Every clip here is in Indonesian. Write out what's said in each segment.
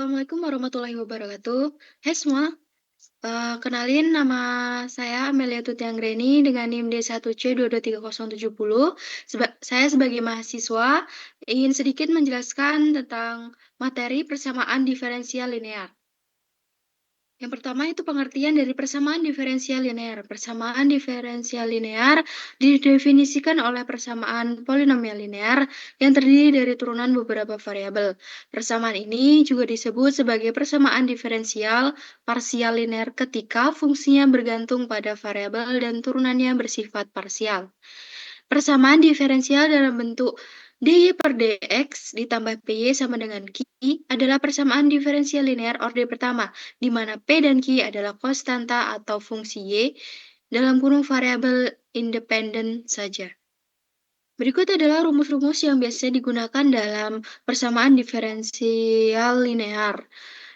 Assalamualaikum warahmatullahi wabarakatuh. Hai semua, kenalin nama saya Amelia Tuti-Anggreni dengan NIM D1C223070. Saya sebagai mahasiswa ingin sedikit menjelaskan tentang materi persamaan diferensial linear. Yang pertama itu pengertian dari persamaan diferensial linear. Persamaan diferensial linear didefinisikan oleh persamaan polinomial linear yang terdiri dari turunan beberapa variabel. Persamaan ini juga disebut sebagai persamaan diferensial parsial linear ketika fungsinya bergantung pada variabel dan turunannya bersifat parsial. Persamaan diferensial dalam bentuk dy per dx ditambah py sama dengan q adalah persamaan diferensial linear orde pertama, di mana P dan Q adalah konstanta atau fungsi Y dalam kurung variabel independen saja. Berikut adalah rumus-rumus yang biasa digunakan dalam persamaan diferensial linear.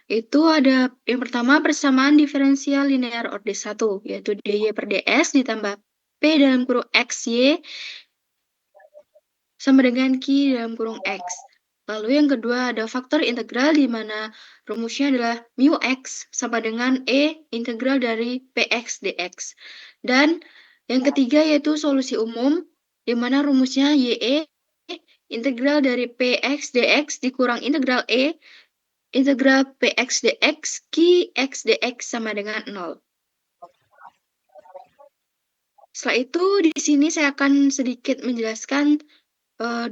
Itu ada yang pertama persamaan diferensial linear orde 1, yaitu dy per ds ditambah P dalam kurung x, Y sama dengan Q dalam kurung X. Lalu yang kedua ada faktor integral di mana rumusnya adalah mu X sama dengan E integral dari Px dx. Dan yang ketiga yaitu solusi umum di mana rumusnya YE integral dari Px dx dikurang integral E integral Px dx Q x dx sama dengan 0. Setelah itu di sini saya akan sedikit menjelaskan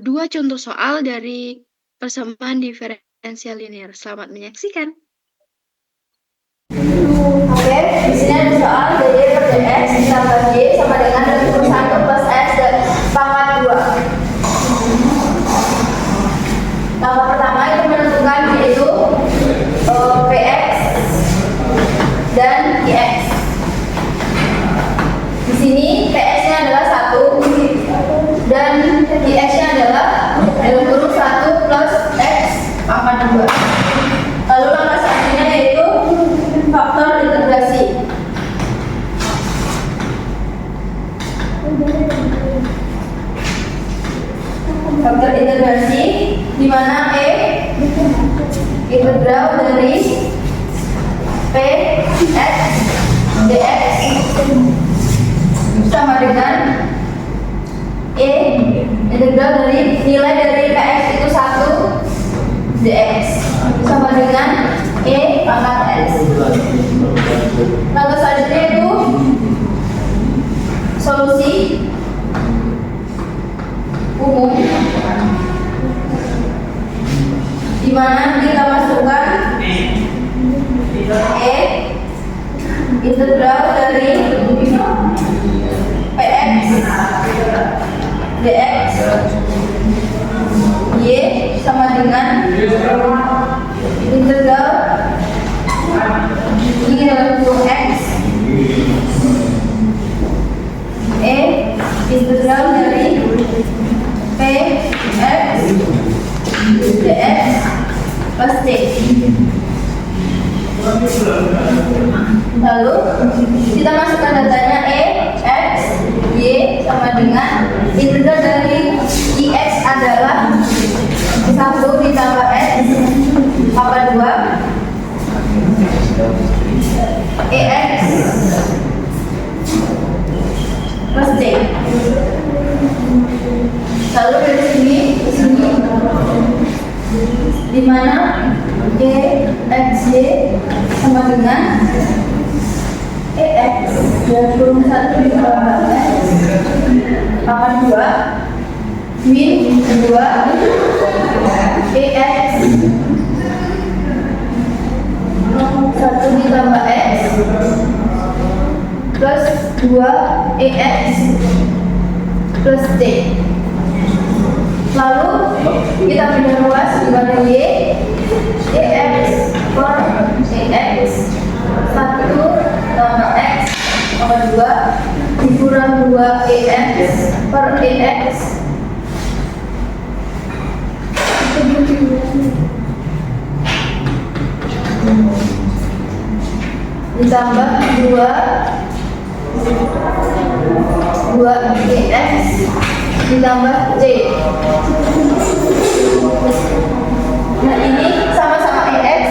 dua contoh soal dari persamaan diferensial linear. Selamat menyaksikan. Oke, di sini ada soal dy per dx ditambah y sama dengan 1 plus x pangkat 2. Langkah pertama itu menentukan yaitu px dan qx. Di sini px-nya adalah 1 dan qx-nya adalah dalam kurung 1 plus x pangkat 2. Lalu langkah selanjutnya yaitu faktor integrasi. Faktor integrasi di mana E integral dari P x dx sama dengan E integral dari nilai dari Px itu 1 dx sama dengan E pangkat x. Langkah selanjutnya itu solusi umum di mana kita masukkan E integral dari Px dx Y sama dengan integral Y dalam kurung X E integral dari Px dx plus T. Lalu kita masukkan datanya E, X, Y sama dengan integral dari Ix adalah 1 ditambah X pangkat 2 EX plus T. Lalu dari sini ke sini di mana EXY sama dengan EX dan kurung 1 ditambah X pangkat 2 min 2 EX 1 ditambah X plus 2 EX plus T. Lalu kita beri ruas di mana Y EX per EX 1 tambah X tambah 2 dikurang 2 EX per EX ditambah 2 EX ditambah T. Nah ini sama-sama EX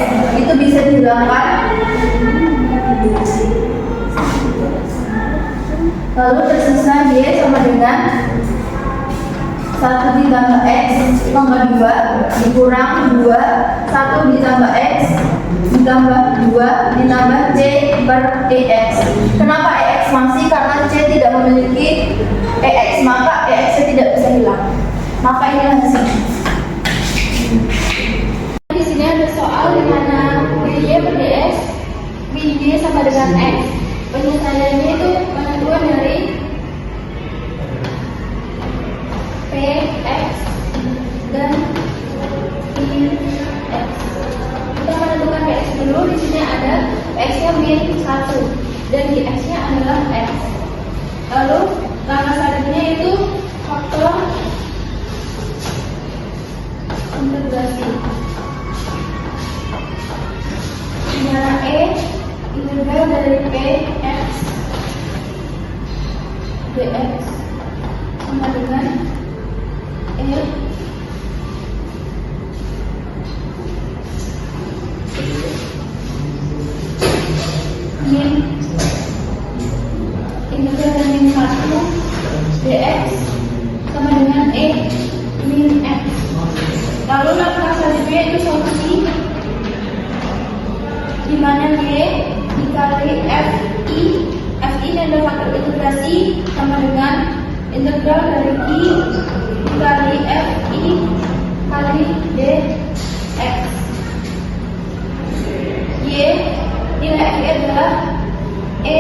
dengan 1 ditambah X tambah 2 dikurang 2, 1 ditambah X ditambah 2 ditambah C per EX. Kenapa EX masih? Karena C tidak memiliki EX, maka EX tidak bisa hilang. Maka ini hasilnya. Di sini ada soal di mana Y per DS, Y sama dengan X. Penyelesaiannya itu penentuan dari P, X, dan I, X. Kita menentukan PX dulu. Di sini ada PX-nya min 1 dan di X-nya adalah X. Lalu langkah selanjutnya itu faktor integrasi. Di mana E integral dari PX dx sama dengan E min integral dari min 1 dx sama dengan E min X. Lalu langkah selanjutnya itu solusi, di mana Y dikali FI ini adalah faktor integrasi sama dengan integral dari I dikali FI kali dx. Y nilai X adalah E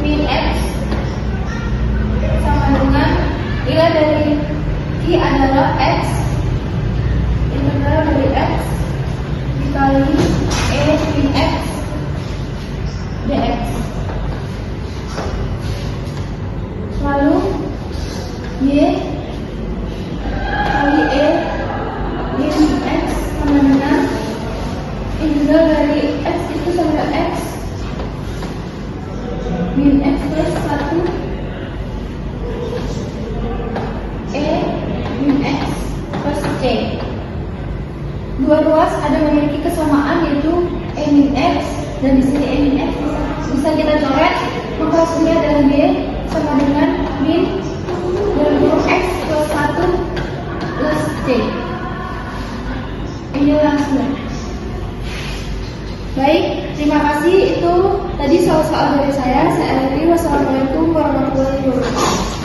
min X sama dengan nilai dari I adalah X integral dari X dikali E min X dx. Lalu Y kali E min X sama dengan integral dari X itu sama dengan X min X plus 1 E min X plus C. Dua ruas ada memiliki kesamaan yaitu E min X dan di sini E min X bisa kita coret, maka hasilnya adalah Y sama dengan min dari X plus 1 plus C. Ini langsung. Baik, terima kasih. Itu tadi soal-soal dari saya. Saya akhiri. Wassalamualaikum warahmatullahi wabarakatuh.